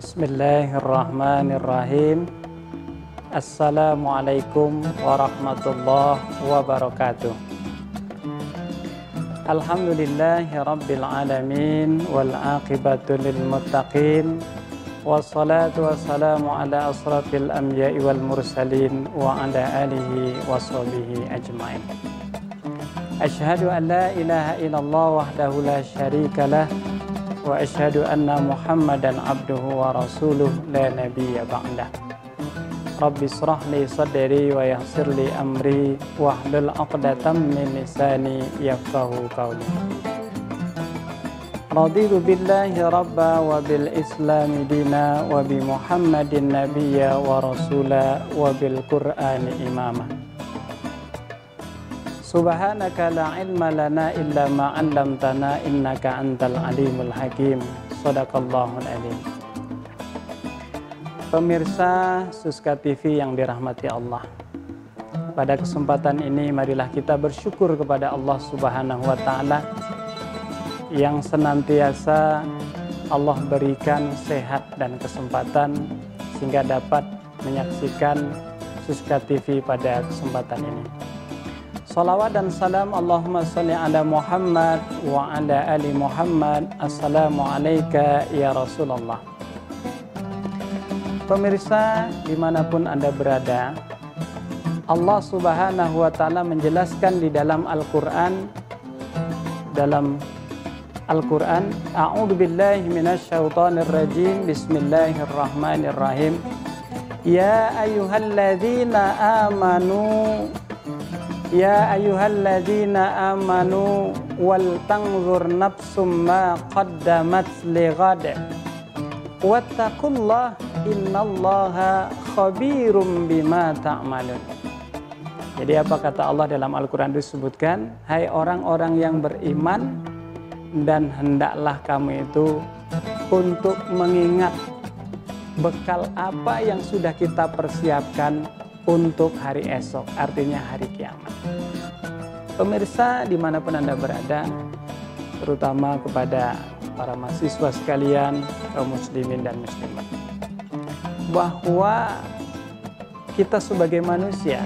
Bismillahirrahmanirrahim. Assalamualaikum warahmatullahi wabarakatuh. Alhamdulillahi rabbil alamin wal aqibatu lil muttaqin wassalatu wassalamu ala asrafil anbiya'i wal mursalin wa ala alihi wa sahbihi ajmain. Asyhadu an la ilaha illallah wahdahu la syarikalah wa asyhadu anna Muhammadan abduhu wa rasuluh la nabiyya ba'dah. Rabbi shrah li sadri wa yassir li amri wahlul 'uqdatam min lisani yafqahu qawli. Raditu billahi rabba wa bil islami dina wa bi Muhammadin nabiyya wa rasula wa bil qur'ani imama. Subhanaka la ilma lana illa ma 'allamtana innaka antal alimul hakim. Shadaqallahul alim. Pemirsa Suska TV yang dirahmati Allah, pada kesempatan ini marilah kita bersyukur kepada Allah Subhanahu wa taala yang senantiasa Allah berikan sehat dan kesempatan sehingga dapat menyaksikan Suska TV pada kesempatan ini. Salawat dan salam Allahumma sholli ala Muhammad wa ala ali Muhammad. Assalamualaikum ya Rasulullah. Pemirsa dimanapun Anda berada, Allah Subhanahu wa ta'ala menjelaskan di dalam Al-Quran, A'udzu billahi minasyaitonir rajim. Bismillahirrahmanirrahim. Ya ayyuhalladzina amanu wal tanzur nafsum ma qaddamat lighad wattaqullah innallaha khabirum bima ta'malun. Jadi apa kata Allah dalam Al-Quran disebutkan, hai orang-orang yang beriman, dan hendaklah kamu itu untuk mengingat bekal apa yang sudah kita persiapkan untuk hari esok, artinya hari kiamat. Pemirsa dimanapun Anda berada, terutama kepada para mahasiswa sekalian, kaum muslimin dan muslimat, bahwa kita sebagai manusia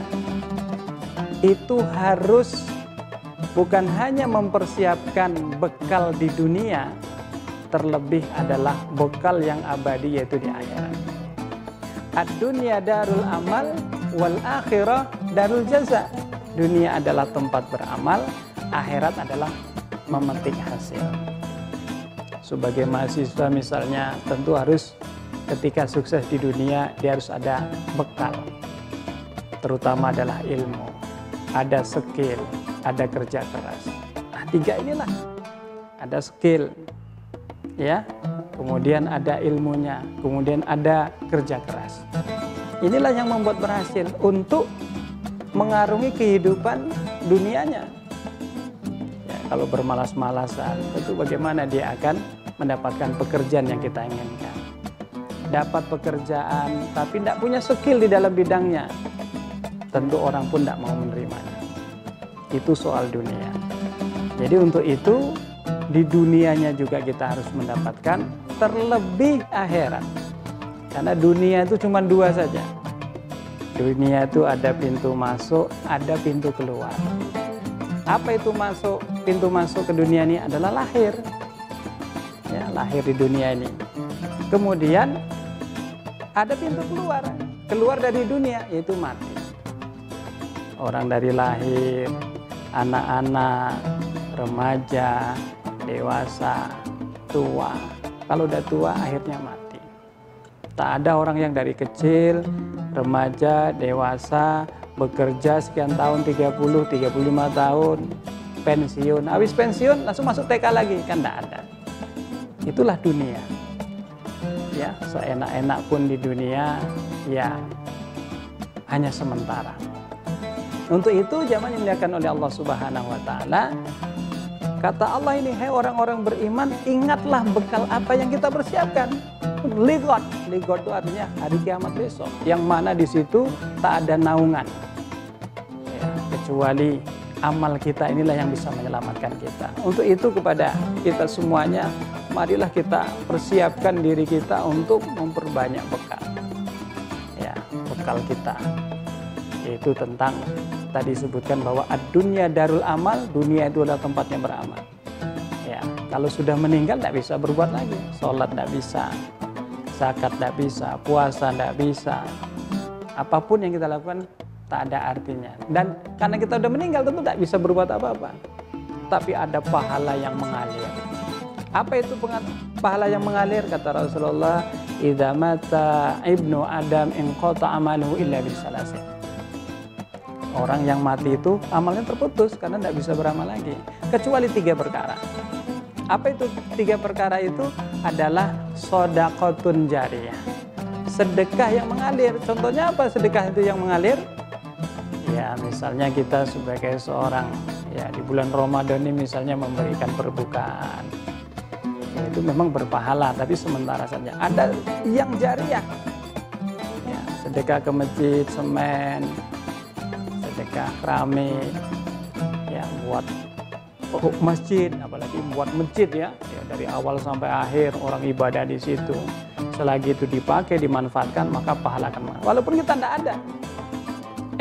itu harus bukan hanya mempersiapkan bekal di dunia, terlebih adalah bekal yang abadi, yaitu di akhirat. Ad-dunya darul amal wal akhirah darul jaza. Dunia adalah tempat beramal, akhirat adalah memetik hasil. Sebagai mahasiswa misalnya, tentu harus ketika sukses di dunia dia harus ada bekal, terutama adalah ilmu, ada skill, ada kerja keras. Nah, tiga inilah, ada skill, ya, kemudian ada ilmunya, kemudian ada kerja keras. Inilah yang membuat berhasil untuk mengarungi kehidupan dunianya. Ya, kalau bermalas-malasan, tentu bagaimana dia akan mendapatkan pekerjaan yang kita inginkan. Dapat pekerjaan tapi tidak punya skill di dalam bidangnya, tentu orang pun tidak mau menerimanya. Itu soal dunia. Jadi untuk itu di dunianya juga kita harus mendapatkan, terlebih akhirat. Karena dunia itu cuma dua saja. Dunia itu ada pintu masuk, ada pintu keluar. Apa itu masuk? Pintu masuk ke dunia ini adalah lahir. Ya, lahir di dunia ini. Kemudian ada pintu keluar. Keluar dari dunia, yaitu mati. Orang dari lahir, anak-anak, remaja, dewasa, tua. Kalau udah tua akhirnya mati. Tak ada orang yang dari kecil, remaja, dewasa, bekerja sekian tahun, 30, 35 tahun, pensiun. Habis pensiun langsung masuk TK lagi, kan tidak ada. Itulah dunia. Ya, seenak-enak pun di dunia, ya hanya sementara. Untuk itu jamaah yang dimuliakan oleh Allah Subhanahu wa taala, kata Allah ini, hai orang-orang beriman, ingatlah bekal apa yang kita persiapkan. Ligot itu artinya hari kiamat besok, yang mana di situ tak ada naungan, ya, kecuali amal kita inilah yang bisa menyelamatkan kita. Untuk itu kepada kita semuanya, marilah kita persiapkan diri kita untuk memperbanyak bekal. Ya, bekal kita. Yaitu tentang tadi sebutkan bahwa ad-dunya darul amal, dunia itu adalah tempatnya beramal. Ya, kalau sudah meninggal tidak bisa berbuat lagi. Sholat tidak bisa, zakat tidak bisa, puasa tidak bisa. Apapun yang kita lakukan tak ada artinya. Dan karena kita sudah meninggal tentu tak bisa berbuat apa-apa. Tapi ada pahala yang mengalir. Apa itu pahala yang mengalir? Kata Rasulullah, "Idza mata ibnu Adam inqata amaluhu illa bisalasin." Orang yang mati itu amalnya terputus karena tidak bisa beramal lagi. Kecuali 3 perkara. Apa itu 3 perkara itu? Adalah shadaqatun jariyah. Sedekah yang mengalir. Contohnya apa sedekah itu yang mengalir? Ya, misalnya kita sebagai seorang, ya di bulan Ramadan ini misalnya memberikan perbukaan. Ya, itu memang berpahala, tapi sementara saja. Ada yang jariah. Ya, sedekah ke masjid, semen, sedekah keramik, ya buat masjid, apalagi buat masjid ya dari awal sampai akhir orang ibadah di situ. Selagi itu dipakai, dimanfaatkan, maka pahala akan mengalir. Walaupun kita tidak ada.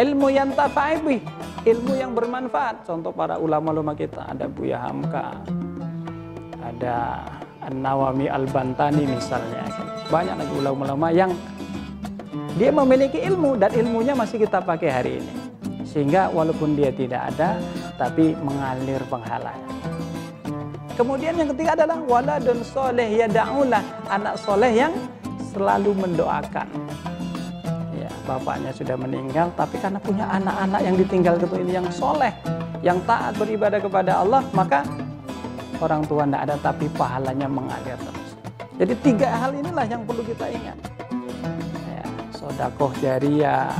Ilmu yang tafa'ibih, ilmu yang bermanfaat. Contoh para ulama-ulama kita, ada Buya Hamka, ada An-Nawami Al-Bantani misalnya. Banyak lagi ulama-ulama yang dia memiliki ilmu dan ilmunya masih kita pakai hari ini. Sehingga walaupun dia tidak ada, tapi mengalir pahalanya. Kemudian yang ketiga adalah waladun soleh yada'ulah, anak soleh yang selalu mendoakan. Bapaknya sudah meninggal, tapi karena punya anak-anak yang ditinggal itu ini yang soleh, yang taat beribadah kepada Allah, maka orang tua tidak ada, tapi pahalanya mengalir terus. Jadi 3 hal inilah yang perlu kita ingat. Ya, sedekah jariyah,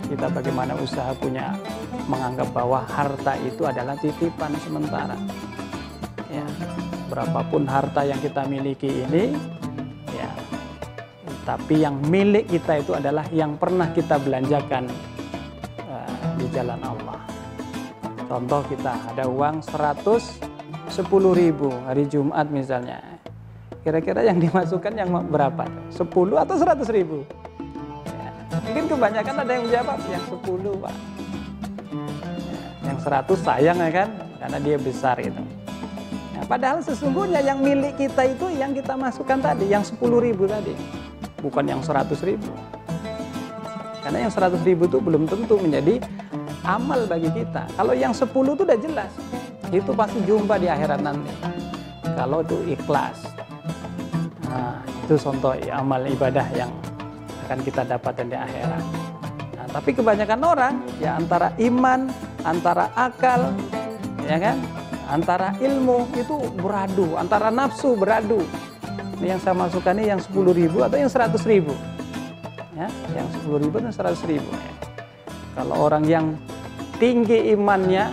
kita bagaimana usaha punya, menganggap bahwa harta itu adalah titipan sementara. Ya, berapapun harta yang kita miliki ini, tapi yang milik kita itu adalah yang pernah kita belanjakan di jalan Allah. Contoh kita ada uang 110.000 hari Jumat misalnya. Kira-kira yang dimasukkan yang berapa? 10 atau 100.000? Ya, mungkin kebanyakan ada yang menjawab yang 10 Pak. Ya, yang 100 sayang ya kan? Karena dia besar itu. Nah, padahal sesungguhnya yang milik kita itu yang kita masukkan tadi, yang 10.000 tadi. Bukan yang 100.000. Karena yang 100.000 itu belum tentu menjadi amal bagi kita. Kalau yang 10 itu udah jelas. Itu pasti jumpa di akhirat nanti. Kalau itu ikhlas. Nah, itu contoh amal ibadah yang akan kita dapatkan di akhirat. Nah, tapi kebanyakan orang ya antara iman, antara akal, ya kan? Antara ilmu itu beradu, antara nafsu beradu. Ini yang saya masukkan ini yang 10.000 atau yang 100.000, ya, yang 10.000 dan 100.000. Ya. Kalau orang yang tinggi imannya,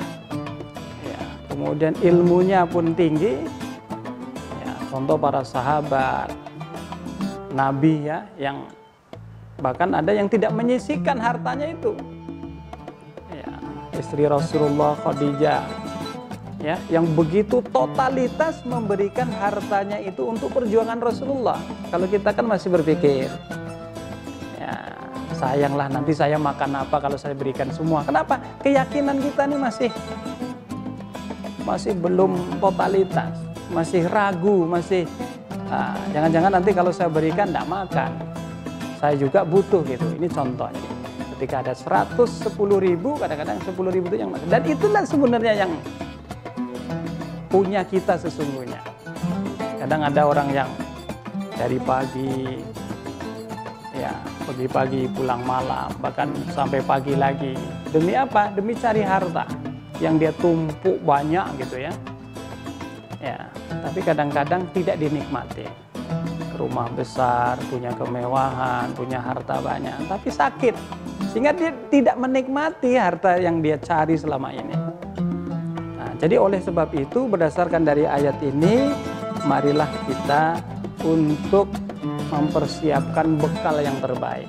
ya, kemudian ilmunya pun tinggi, ya, contoh para sahabat, Nabi ya, yang bahkan ada yang tidak menyisihkan hartanya itu. Ya, istri Rasulullah Khadijah. Ya, yang begitu totalitas memberikan hartanya itu untuk perjuangan Rasulullah. Kalau kita kan masih berpikir, ya sayanglah nanti saya makan apa kalau saya berikan semua. Kenapa? Keyakinan kita ini masih belum totalitas, masih ragu, masih jangan-jangan nanti kalau saya berikan tidak makan. Saya juga butuh gitu. Ini contohnya. Ketika ada 110.000, kadang-kadang 10.000 itu yang makan. Dan itulah sebenarnya yang punya kita sesungguhnya. Kadang ada orang yang dari pagi, ya pagi-pagi pulang malam, bahkan sampai pagi lagi. Demi apa? Demi cari harta yang dia tumpuk banyak gitu ya. Ya, tapi kadang-kadang tidak dinikmati. Rumah besar, punya kemewahan, punya harta banyak, tapi sakit. Sehingga dia tidak menikmati harta yang dia cari selama ini. Jadi oleh sebab itu berdasarkan dari ayat ini, marilah kita untuk mempersiapkan bekal yang terbaik.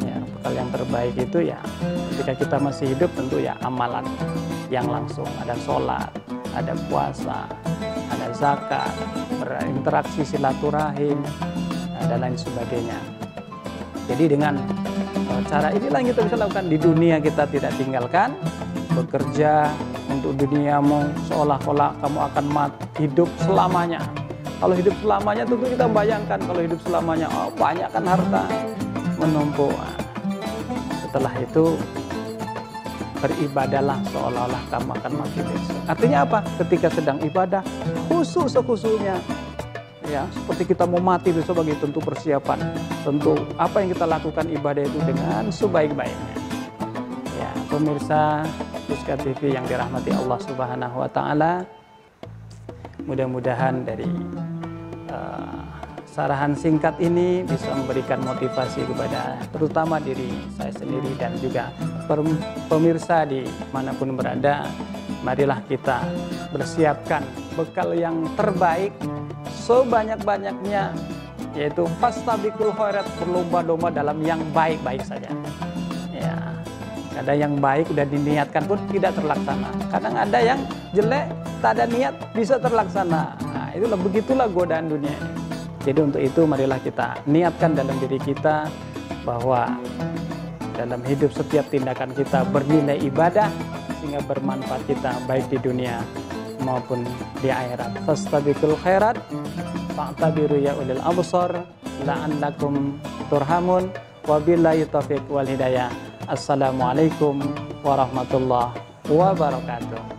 Ya, bekal yang terbaik itu ya ketika kita masih hidup tentu ya amalan yang langsung. Ada sholat, ada puasa, ada zakat, berinteraksi silaturahim dan lain sebagainya. Jadi dengan cara inilah yang kita bisa lakukan di dunia, kita tidak tinggalkan bekerja untuk duniamu seolah-olah kamu akan hidup selamanya. Kalau hidup selamanya tentu kita bayangkan kalau hidup selamanya banyak kan harta menumpuk. Setelah itu beribadahlah seolah-olah kamu akan mati besok. Artinya apa? Ketika sedang ibadah khusyuk sekhusyuknya. Ya, seperti kita mau mati besok, bagi tentu persiapan. Tentu apa yang kita lakukan ibadah itu dengan sebaik-baiknya. Ya, pemirsa Puska TV yang dirahmati Allah Subhanahu wa taala. Mudah-mudahan dari sarahan singkat ini bisa memberikan motivasi kepada terutama diri saya sendiri dan juga pemirsa di manapun berada. Marilah kita bersiapkan bekal yang terbaik sebanyak-banyaknya, yaitu fastabiqul khairat, berlomba-lomba dalam yang baik-baik saja. Ya, ada yang baik udah diniatkan pun tidak terlaksana. Kadang ada yang jelek, tak ada niat bisa terlaksana. Nah, itulah begitulah godaan dunia ini. Jadi untuk itu marilah kita niatkan dalam diri kita bahwa dalam hidup setiap tindakan kita bernilai ibadah sehingga bermanfaat kita baik di dunia maupun di akhirat. Fastabiqul khairat fa'tabiru ya ulil absar la'allakum turhamun. Wabillahi taufiq wal hidayah. Assalamualaikum warahmatullahi wabarakatuh.